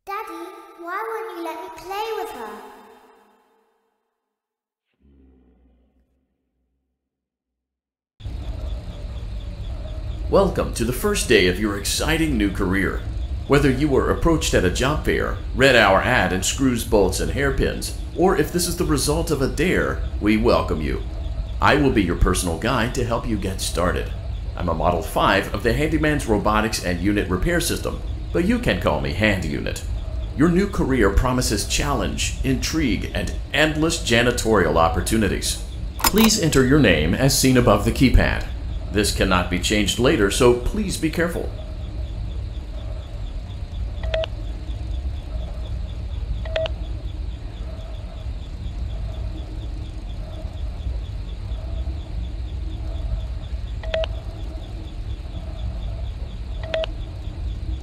Daddy, why won't you let me play with her? Welcome to the first day of your exciting new career. Whether you were approached at a job fair, read our ad in screws, bolts, and hairpins, or if this is the result of a dare, we welcome you. I will be your personal guide to help you get started. I'm a Model 5 of the Handyman's Robotics and Unit Repair System, but you can call me Hand Unit. Your new career promises challenge, intrigue, and endless janitorial opportunities. Please enter your name as seen above the keypad. This cannot be changed later, so please be careful.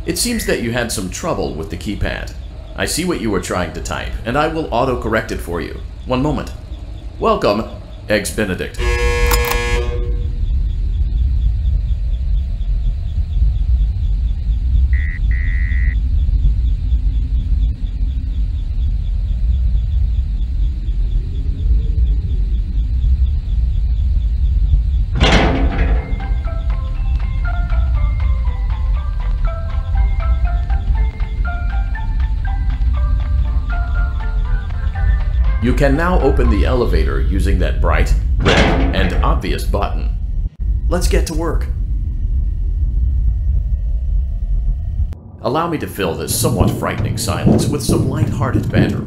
It seems that you had some trouble with the keypad. I see what you were trying to type, and I will auto-correct it for you. One moment. Welcome, Eggs Benedict. You can now open the elevator using that bright, red, and obvious button. Let's get to work. Allow me to fill this somewhat frightening silence with some light-hearted banter.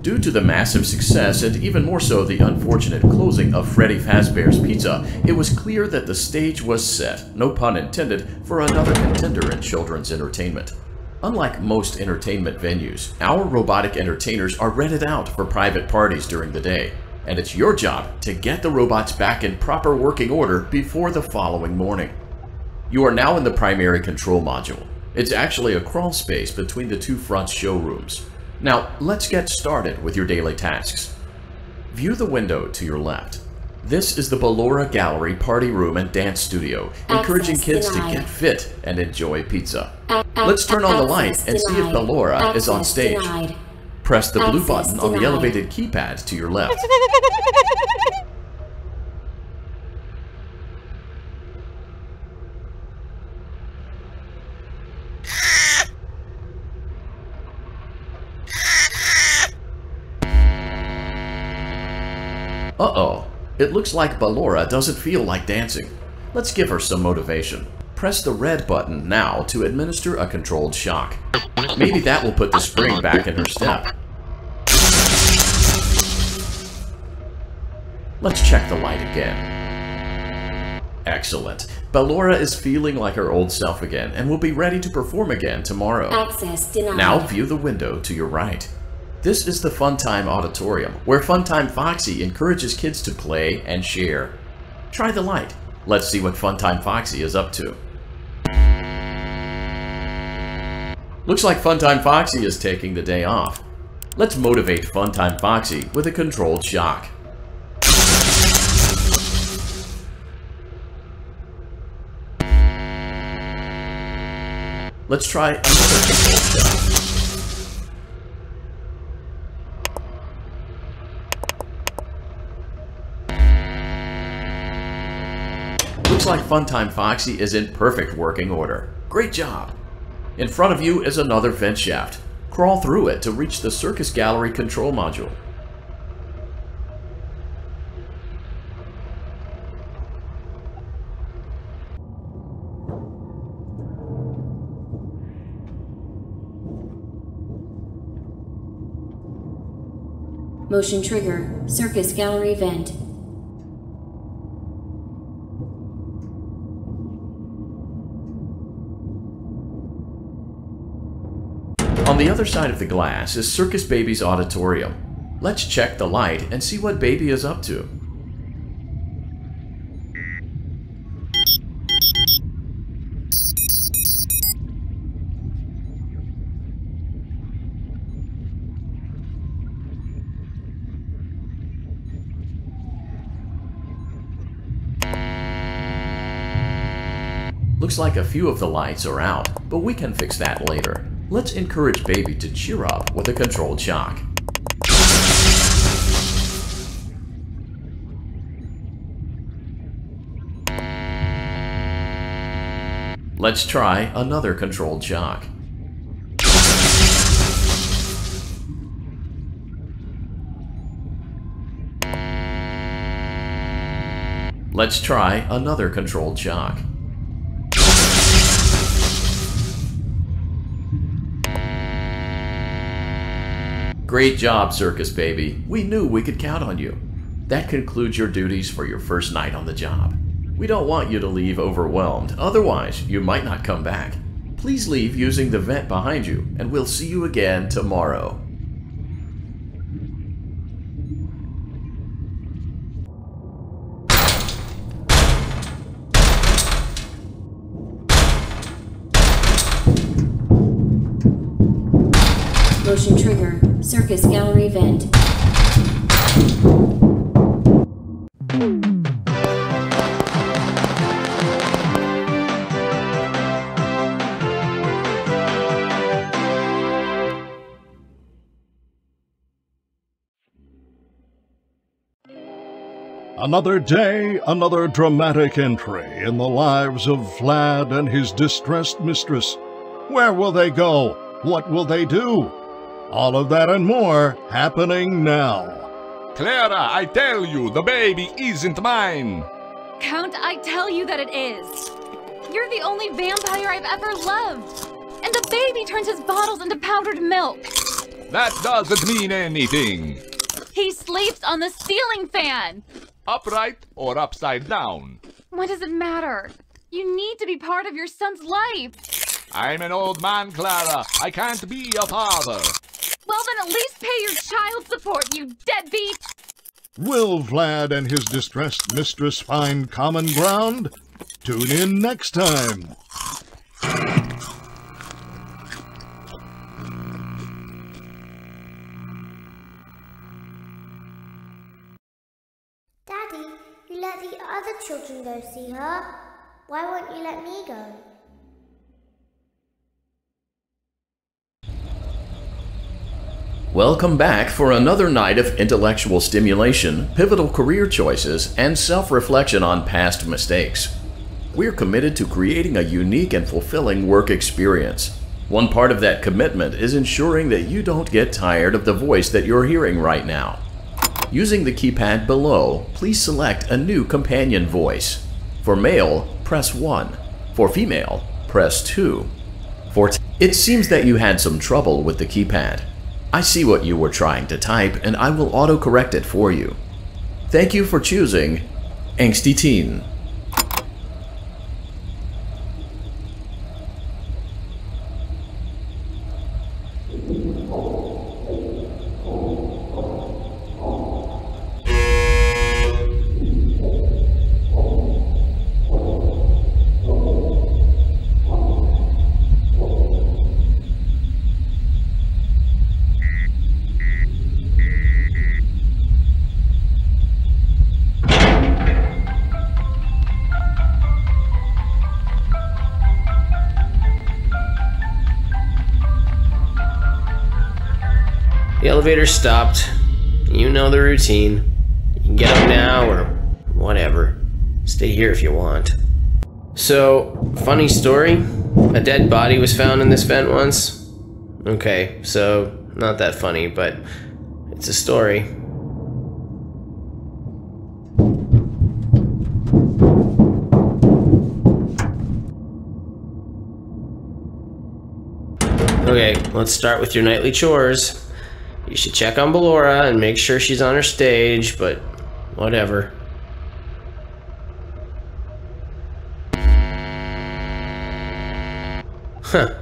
Due to the massive success and even more so the unfortunate closing of Freddy Fazbear's Pizza, it was clear that the stage was set, no pun intended, for another contender in children's entertainment. Unlike most entertainment venues, our robotic entertainers are rented out for private parties during the day, and it's your job to get the robots back in proper working order before the following morning. You are now in the primary control module. It's actually a crawl space between the two front showrooms. Now, let's get started with your daily tasks. View the window to your left. This is the Ballora Gallery Party Room and Dance Studio, encouraging kids to get fit and enjoy pizza. Let's turn on the light and see if Ballora is on stage. Press the blue button on the elevated keypad to your left. Uh-oh. It looks like Ballora doesn't feel like dancing. Let's give her some motivation. Press the red button now to administer a controlled shock. Maybe that will put the spring back in her step. Let's check the light again. Excellent. Ballora is feeling like her old self again and will be ready to perform again tomorrow. Access denied. Now view the window to your right. This is the Funtime Auditorium, where Funtime Foxy encourages kids to play and share. Try the light. Let's see what Funtime Foxy is up to. Looks like Funtime Foxy is taking the day off. Let's motivate Funtime Foxy with a controlled shock. Let's try another controlled shock. Looks like Funtime Foxy is in perfect working order. Great job! In front of you is another vent shaft. Crawl through it to reach the Circus Gallery control module. Motion trigger, Circus Gallery vent. On the other side of the glass is Circus Baby's auditorium. Let's check the light and see what Baby is up to. Looks like a few of the lights are out, but we can fix that later. Let's encourage baby to cheer up with a controlled shock. Let's try another controlled shock. Let's try another controlled shock. Great job, Circus Baby. We knew we could count on you. That concludes your duties for your first night on the job. We don't want you to leave overwhelmed, otherwise you might not come back. Please leave using the vent behind you, and we'll see you again tomorrow. Motion trigger. Circus gallery vent. Another day, another dramatic entry in the lives of Vlad and his distressed mistress. Where will they go? What will they do? All of that and more happening now. Clara, I tell you, the baby isn't mine! Count, I tell you that it is. You're the only vampire I've ever loved. And the baby turns his bottles into powdered milk. That doesn't mean anything. He sleeps on the ceiling fan. Upright or upside down? What does it matter? You need to be part of your son's life. I'm an old man, Clara. I can't be a father. Well, then at least pay your child support, you deadbeat! Will Vlad and his distressed mistress find common ground? Tune in next time. Daddy, you let the other children go see her. Why won't you let me go? Welcome back for another night of intellectual stimulation, pivotal career choices, and self-reflection on past mistakes. We're committed to creating a unique and fulfilling work experience. One part of that commitment is ensuring that you don't get tired of the voice that you're hearing right now. Using the keypad below, please select a new companion voice. For male, press 1. For female, press 2. It seems that you had some trouble with the keypad. I see what you were trying to type, and I will auto-correct it for you. Thank you for choosing Angsty Teen. The elevator stopped. You know the routine. You can get up now or whatever. Stay here if you want. So, funny story. A dead body was found in this vent once. Okay, so not that funny, but it's a story. Okay, let's start with your nightly chores. You should check on Ballora and make sure she's on her stage, but whatever. Huh.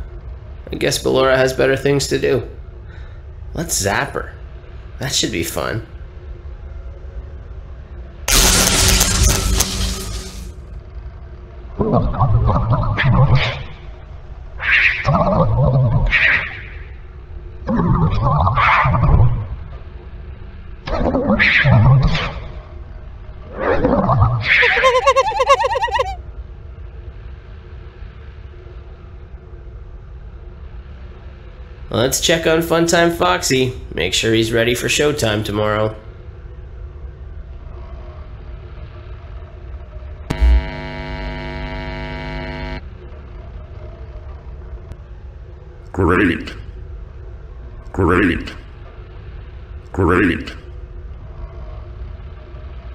I guess Ballora has better things to do. Let's zap her. That should be fun. Let's check on Funtime Foxy. Make sure he's ready for showtime tomorrow. Great. Great. Great.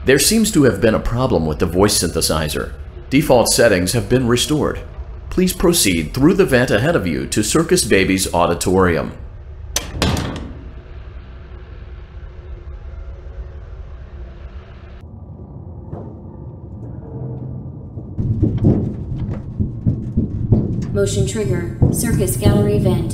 There seems to have been a problem with the voice synthesizer. Default settings have been restored. Please proceed through the vent ahead of you to Circus Baby's auditorium. Motion trigger. Circus gallery vent.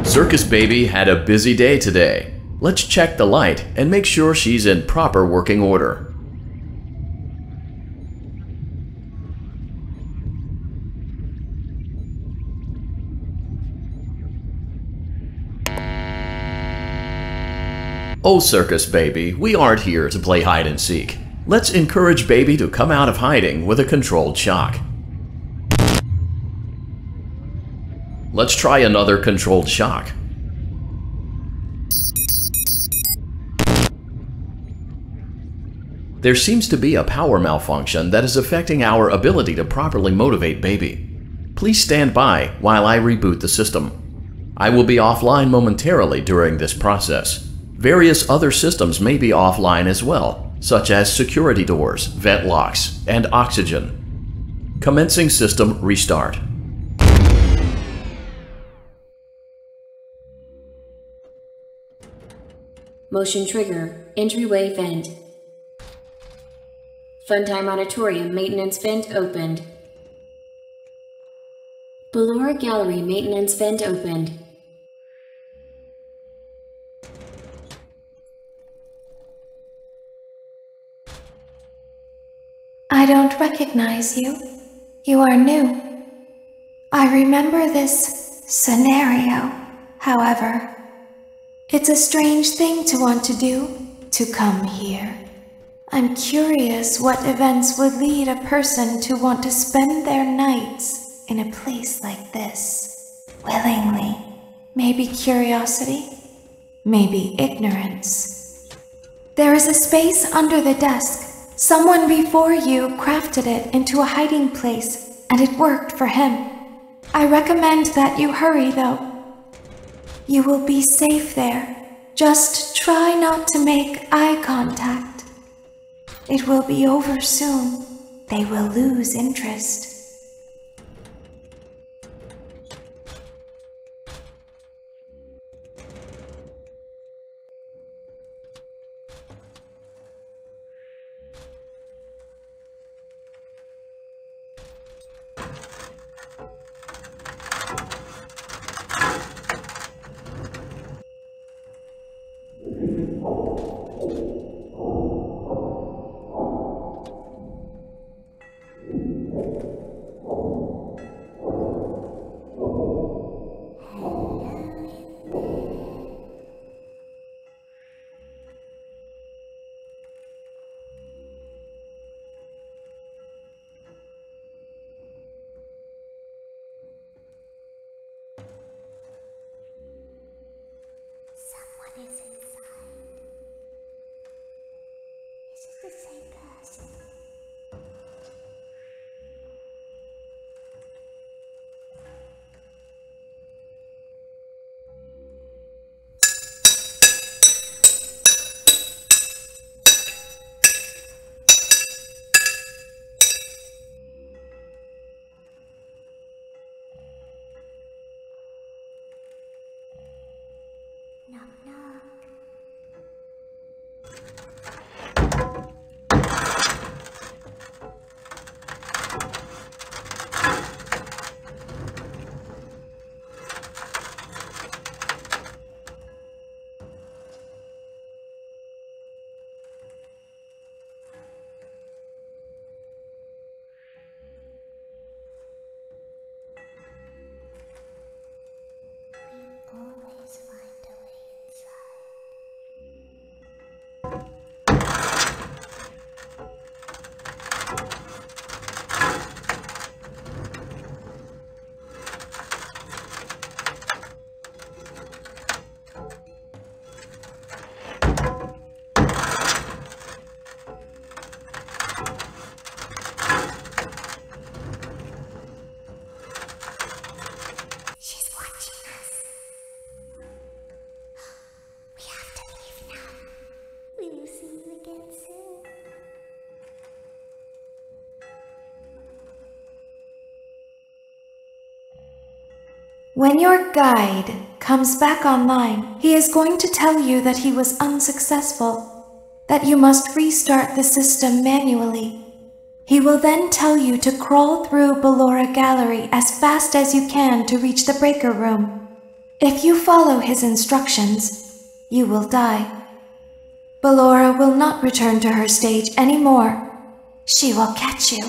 Circus Baby had a busy day today. Let's check the light and make sure she's in proper working order. Oh, Circus Baby, we aren't here to play hide and seek. Let's encourage Baby to come out of hiding with a controlled shock. Let's try another controlled shock. There seems to be a power malfunction that is affecting our ability to properly motivate Baby. Please stand by while I reboot the system. I will be offline momentarily during this process. Various other systems may be offline as well, such as security doors, vent locks, and oxygen. Commencing system restart. Motion trigger. Entryway vent. Funtime Auditorium maintenance vent opened. Ballora Gallery maintenance vent opened. I don't recognize you. You are new. I remember this scenario, however. It's a strange thing to want to do, to come here. I'm curious what events would lead a person to want to spend their nights in a place like this. Willingly. Maybe curiosity, maybe ignorance. There is a space under the desk. Someone before you crafted it into a hiding place, and it worked for him. I recommend that you hurry, though. You will be safe there. Just try not to make eye contact. It will be over soon. They will lose interest. When your guide comes back online, he is going to tell you that he was unsuccessful, that you must restart the system manually. He will then tell you to crawl through Ballora Gallery as fast as you can to reach the breaker room. If you follow his instructions, you will die. Ballora will not return to her stage anymore. She will catch you.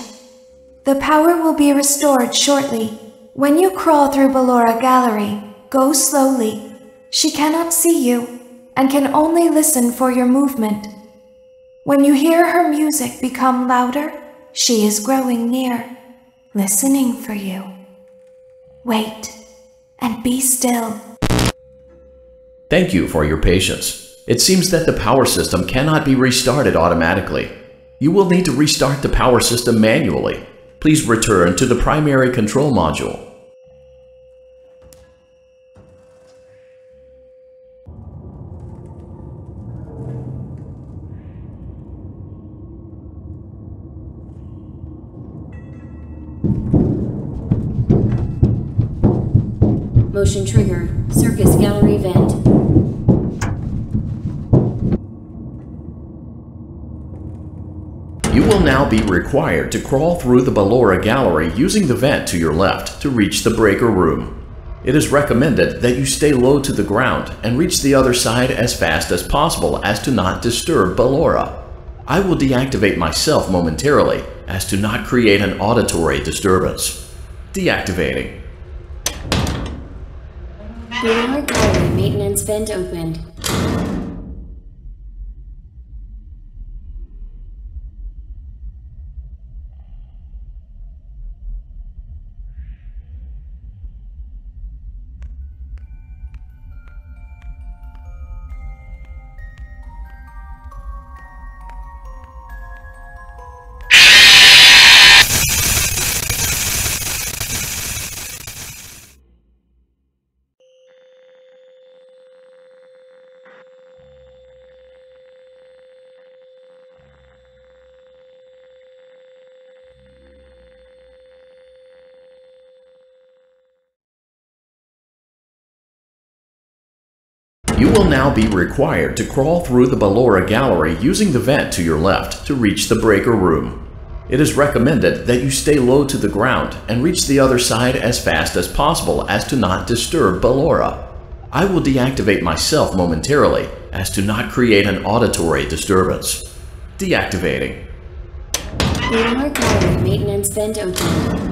The power will be restored shortly. When you crawl through Ballora Gallery, go slowly. She cannot see you and can only listen for your movement. When you hear her music become louder, she is growing near, listening for you. Wait and be still. Thank you for your patience. It seems that the power system cannot be restarted automatically. You will need to restart the power system manually. Please return to the primary control module. Motion trigger. Circus gallery vent. You will now be required to crawl through the Ballora Gallery using the vent to your left to reach the breaker room. It is recommended that you stay low to the ground and reach the other side as fast as possible as to not disturb Ballora. I will deactivate myself momentarily as to not create an auditory disturbance. Deactivating. Ballora gallery maintenance vent opened. You will now be required to crawl through the Ballora Gallery using the vent to your left to reach the breaker room. It is recommended that you stay low to the ground and reach the other side as fast as possible as to not disturb Ballora. I will deactivate myself momentarily as to not create an auditory disturbance. Deactivating. Ballora gallery maintenance vent opened.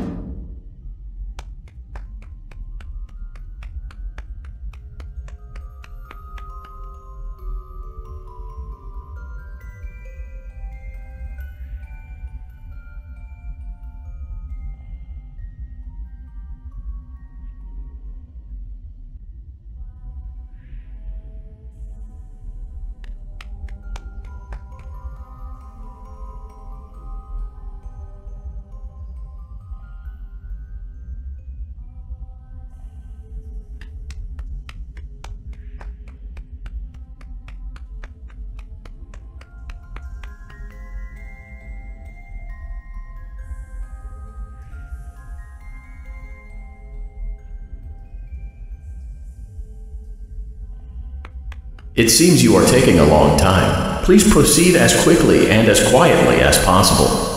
It seems you are taking a long time. Please proceed as quickly and as quietly as possible.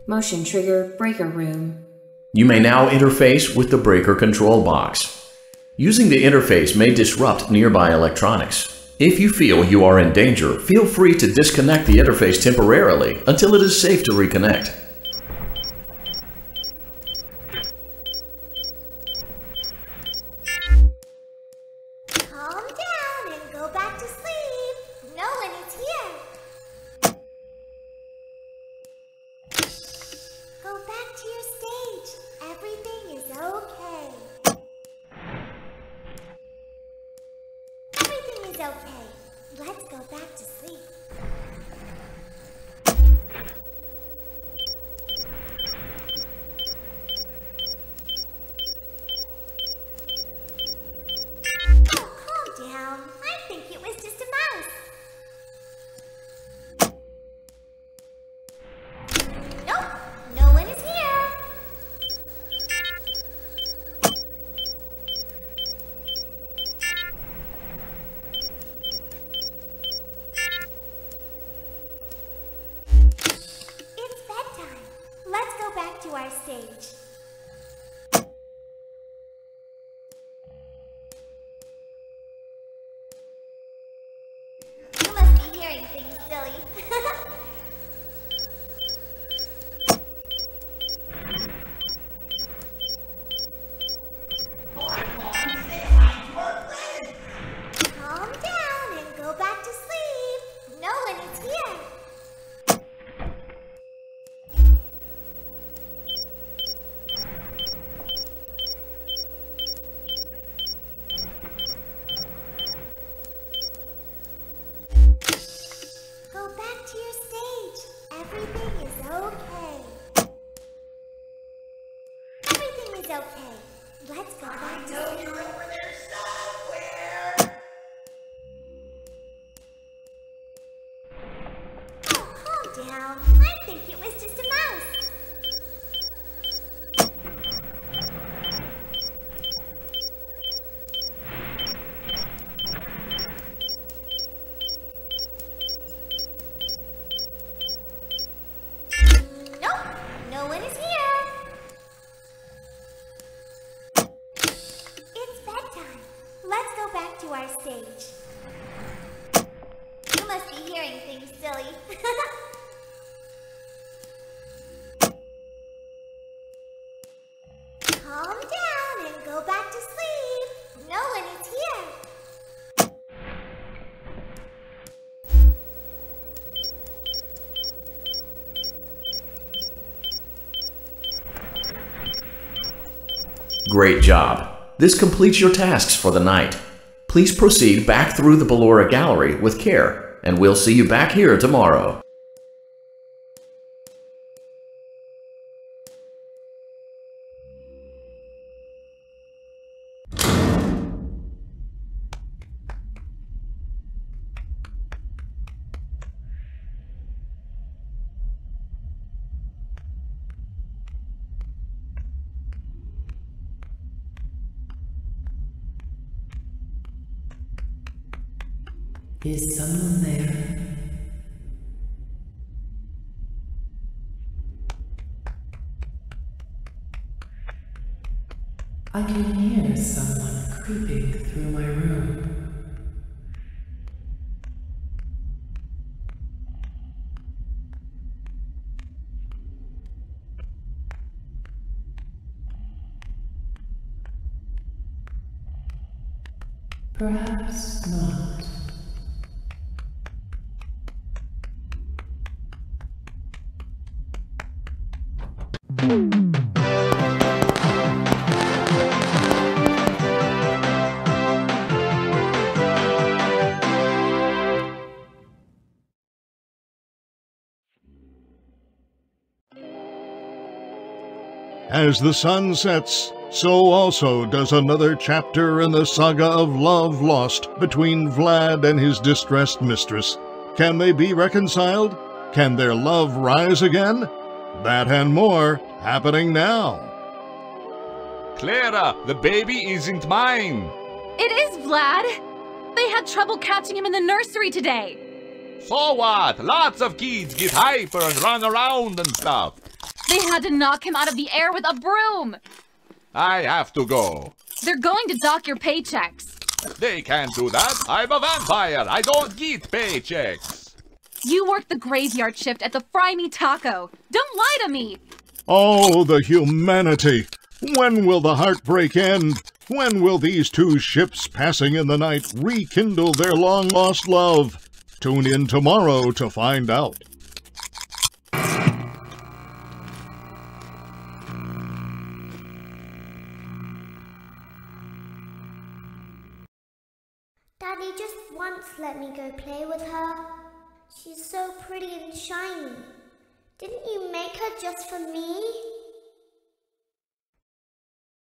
Motion trigger breaker room. You may now interface with the breaker control box. Using the interface may disrupt nearby electronics. If you feel you are in danger, feel free to disconnect the interface temporarily until it is safe to reconnect. Calm down and go back to sleep. No one is here. Go back to your stage. Everything is okay. Everything is okay. Let's go back to sleep. Oh, calm down. I think it was just a mouse. Nope, no one is here. It's bedtime. Let's go back to our stage. You must be hearing things, silly. Calm down and go back to sleep. No one is here. Go back to your stage. Everything is okay. Everything is okay. Let's go back to sleep. You're over there somewhere. Oh, calm down. I think it was just a mouse. Nope, no one is here. It's bedtime. Let's go back to our stage. You must be hearing things, silly. Calm down and go back to sleep. No one is here. Great job. This completes your tasks for the night. Please proceed back through the Ballora Gallery with care, and we'll see you back here tomorrow. Is someone there? I can hear someone creeping through my room. Perhaps not. As the sun sets, so also does another chapter in the saga of love lost between Vlad and his distressed mistress. Can they be reconciled? Can their love rise again? That and more happening now. Clara, the baby isn't mine. It is Vlad. They had trouble catching him in the nursery today. So what? Lots of kids get hyper and run around and stuff. They had to knock him out of the air with a broom! I have to go. They're going to dock your paychecks. They can't do that. I'm a vampire. I don't get paychecks. You work the graveyard shift at the Fry Me Taco. Don't lie to me! Oh, the humanity! When will the heartbreak end? When will these two ships passing in the night rekindle their long-lost love? Tune in tomorrow to find out. Daddy just once let me go play with her. She's so pretty and shiny. Didn't you make her just for me?